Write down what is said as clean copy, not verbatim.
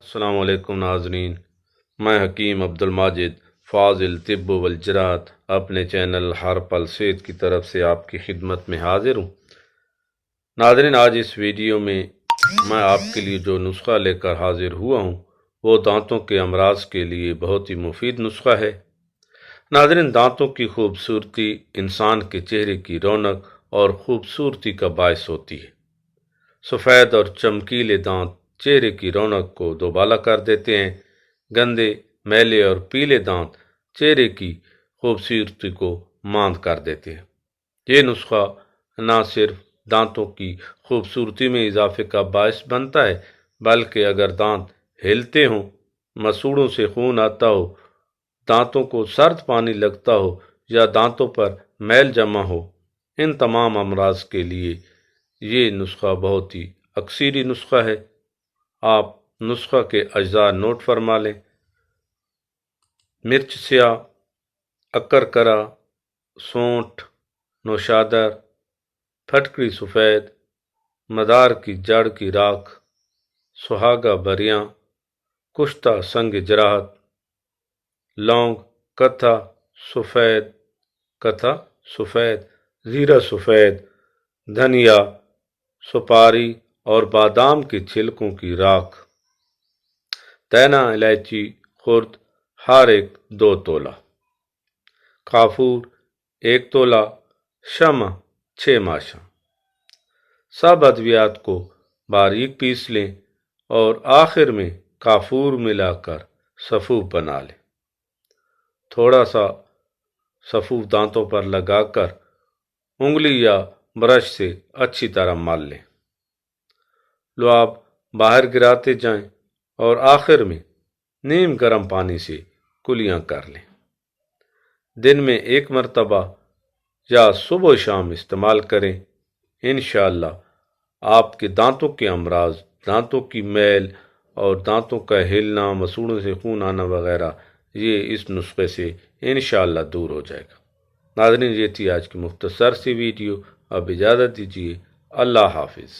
السلام علیکم ناظرین، میں حکیم عبدالماجد فاضل طب والجراحت اپنے چینل ہر پل صحت کی طرف سے آپ کی خدمت میں حاضر ہوں۔ ناظرین، آج اس ویڈیو میں آپ کے لیے جو نسخہ لے کر حاضر ہوا ہوں وہ دانتوں کے امراض کے لیے بہت ہی مفید نسخہ ہے۔ ناظرین، دانتوں کی خوبصورتی انسان کے چہرے کی رونق اور خوبصورتی کا باعث ہوتی ہے۔ سفید اور چمکیلے دانت چہرے کی رونق کو دوبالا کر دیتے ہیں۔ گندے، میلے اور پیلے دانت چہرے کی خوبصورتی کو ماند کر دیتے ہیں۔ یہ نسخہ نہ صرف دانتوں کی خوبصورتی میں اضافے کا باعث بنتا ہے، بلکہ اگر دانت ہلتے ہوں، مسوڑوں سے خون آتا ہو، دانتوں کو سرد پانی لگتا ہو یا دانتوں پر میل جمع ہو، ان تمام امراض کے لیے یہ نسخہ بہت ہی اکثری نسخہ ہے۔ آپ نسخہ کے اجزاء نوٹ فرما لیں: مرچ سیاہ، اکرکرا، سونٹھ، نوشادر، پھٹکری سفید، مدار کی جڑ کی راکھ، سہاگا بریاں، کشتہ سنگ جراحت، لونگ، کتھا سفید، زیرہ سفید، دھنیا، سپاری اور بادام کے چھلکوں کی راکھ، تینا الائچی خرد ہر ایک 2 تولہ، کافور 1 تولہ، شمع 6 ماشا۔ سب ادویات کو باریک پیس لیں اور آخر میں کافور ملا کر سفوف بنا لیں۔ تھوڑا سا سفوف دانتوں پر لگا کر انگلی یا برش سے اچھی طرح مل لیں۔ لعاب باہر گراتے جائیں اور آخر میں نیم گرم پانی سے کلیاں کر لیں۔ دن میں 1 مرتبہ یا صبح و شام استعمال کریں۔ انشاءاللہ آپ کے دانتوں کے امراض، دانتوں کی میل اور دانتوں کا ہلنا، مسوڑوں سے خون آنا وغیرہ، یہ اس نسخے سے انشاءاللہ دور ہو جائے گا۔ ناظرین، یہ تھی آج کی مختصر سی ویڈیو۔ اب اجازت دیجیے۔ اللہ حافظ۔